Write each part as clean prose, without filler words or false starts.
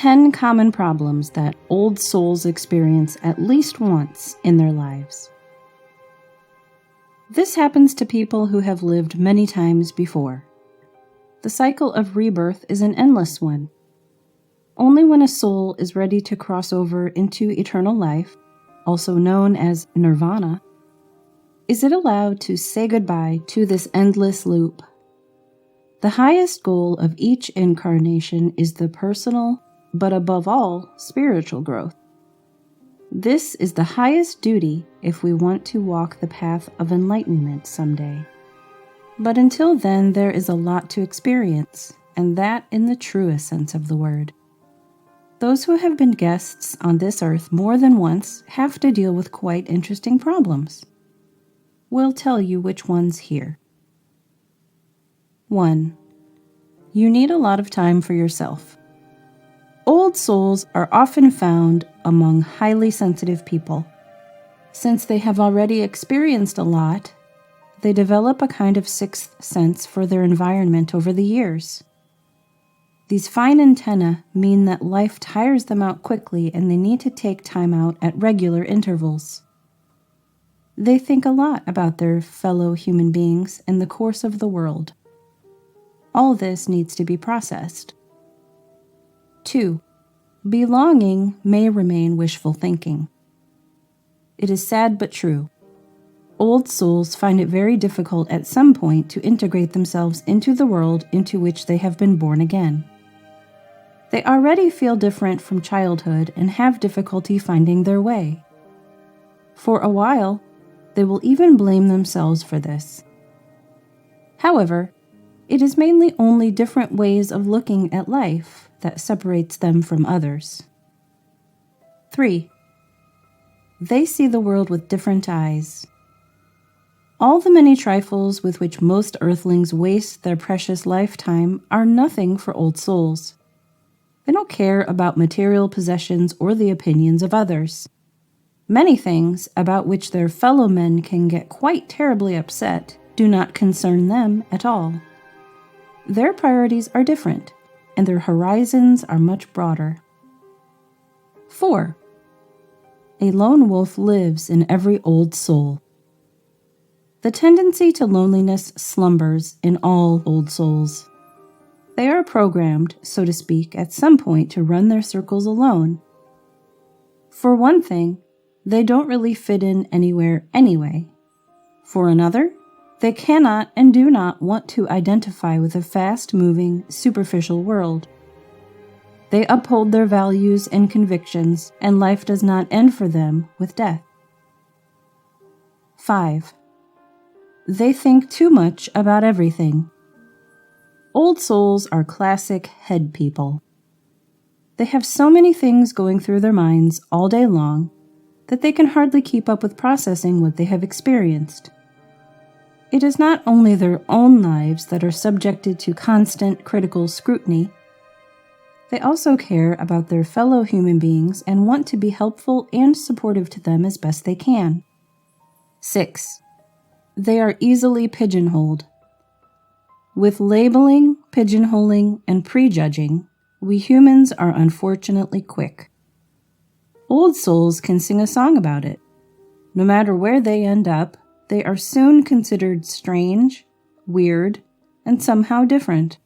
10 common problems that old souls experience at least once in their lives. This happens to people who have lived many times before. The cycle of rebirth is an endless one. Only when a soul is ready to cross over into eternal life, also known as nirvana, is it allowed to say goodbye to this endless loop. The highest goal of each incarnation is the personal, but above all, spiritual growth. This is the highest duty if we want to walk the path of enlightenment someday. But until then, there is a lot to experience, and that in the truest sense of the word. Those who have been guests on this earth more than once have to deal with quite interesting problems. We'll tell you which ones here. 1. You need a lot of time for yourself. Old souls are often found among highly sensitive people. Since they have already experienced a lot, they develop a kind of sixth sense for their environment over the years. These fine antennae mean that life tires them out quickly and they need to take time out at regular intervals. They think a lot about their fellow human beings and the course of the world. All this needs to be processed. 2. Belonging may remain wishful thinking. It is sad but true. Old souls find it very difficult at some point to integrate themselves into the world into which they have been born again. They already feel different from childhood and have difficulty finding their way. For a while, they will even blame themselves for this. However, it is mainly only different ways of looking at life that separates them from others. 3. They see the world with different eyes. All the many trifles with which most earthlings waste their precious lifetime are nothing for old souls. They don't care about material possessions or the opinions of others. Many things about which their fellow men can get quite terribly upset do not concern them at all. Their priorities are different, and their horizons are much broader. 4. A lone wolf lives in every old soul. The tendency to loneliness slumbers in all old souls. They are programmed, so to speak, at some point to run their circles alone. For one thing, they don't really fit in anywhere anyway. For another, they cannot and do not want to identify with a fast-moving, superficial world. They uphold their values and convictions, and life does not end for them with death. 5. They think too much about everything. Old souls are classic head people. They have so many things going through their minds all day long that they can hardly keep up with processing what they have experienced. It is not only their own lives that are subjected to constant critical scrutiny. They also care about their fellow human beings and want to be helpful and supportive to them as best they can. 6. They are easily pigeonholed. With labeling, pigeonholing, and prejudging, we humans are unfortunately quick. Old souls can sing a song about it. No matter where they end up, they are soon considered strange, weird, and somehow different.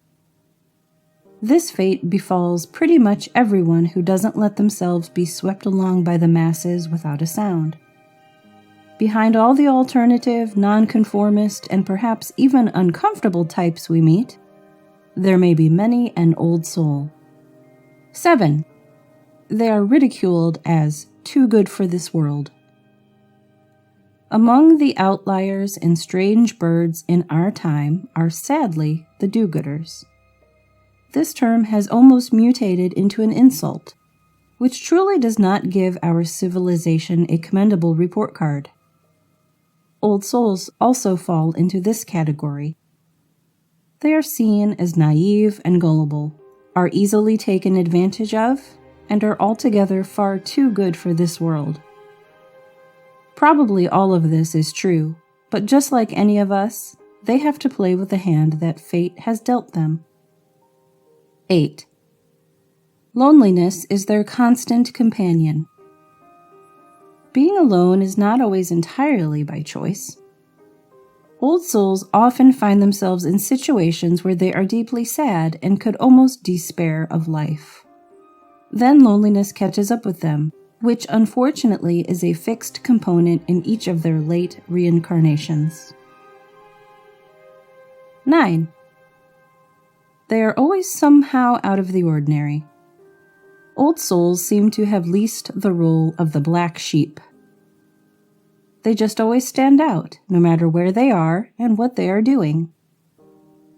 This fate befalls pretty much everyone who doesn't let themselves be swept along by the masses without a sound. Behind all the alternative, nonconformist, and perhaps even uncomfortable types we meet, there may be many an old soul. 7. They are ridiculed as too good for this world. Among the outliers and strange birds in our time are sadly the do-gooders. This term has almost mutated into an insult, which truly does not give our civilization a commendable report card. Old souls also fall into this category. They are seen as naive and gullible, are easily taken advantage of, and are altogether far too good for this world. Probably all of this is true, but just like any of us, they have to play with the hand that fate has dealt them. 8. Loneliness is their constant companion. Being alone is not always entirely by choice. Old souls often find themselves in situations where they are deeply sad and could almost despair of life. Then loneliness catches up with them, which unfortunately is a fixed component in each of their late reincarnations. 9. They are always somehow out of the ordinary. Old souls seem to have leased the role of the black sheep. They just always stand out, no matter where they are and what they are doing.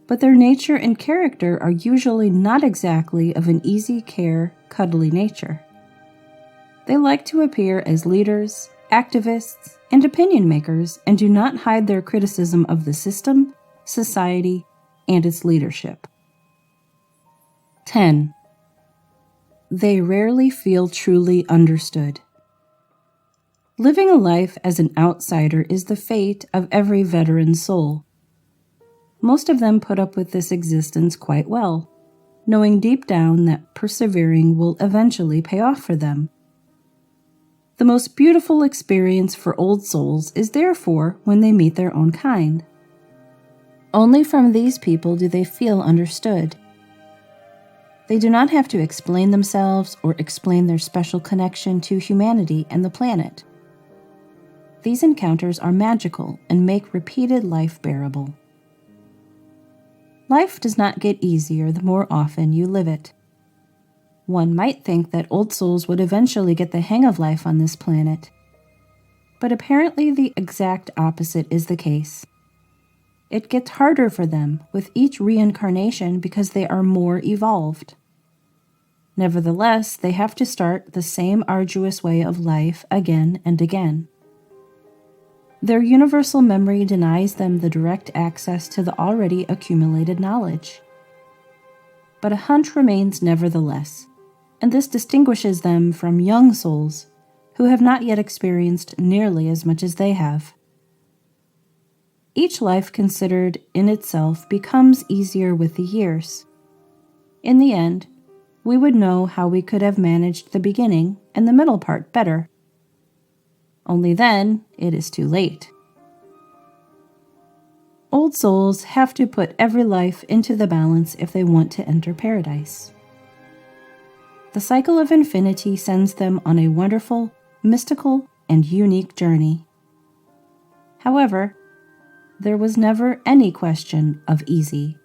But their nature and character are usually not exactly of an easy care, cuddly nature. They like to appear as leaders, activists, and opinion makers, and do not hide their criticism of the system, society, and its leadership. 10. They rarely feel truly understood. Living a life as an outsider is the fate of every veteran soul. Most of them put up with this existence quite well, knowing deep down that persevering will eventually pay off for them. The most beautiful experience for old souls is therefore when they meet their own kind. Only from these people do they feel understood. They do not have to explain themselves or explain their special connection to humanity and the planet. These encounters are magical and make repeated life bearable. Life does not get easier the more often you live it. One might think that old souls would eventually get the hang of life on this planet, but apparently the exact opposite is the case. It gets harder for them with each reincarnation because they are more evolved. Nevertheless, they have to start the same arduous way of life again and again. Their universal memory denies them the direct access to the already accumulated knowledge. But a hunch remains nevertheless, and this distinguishes them from young souls who have not yet experienced nearly as much as they have. Each life considered in itself becomes easier with the years. In the end, we would know how we could have managed the beginning and the middle part better. Only then, it is too late. Old souls have to put every life into the balance if they want to enter paradise. The cycle of infinity sends them on a wonderful, mystical, and unique journey. However, there was never any question of easy.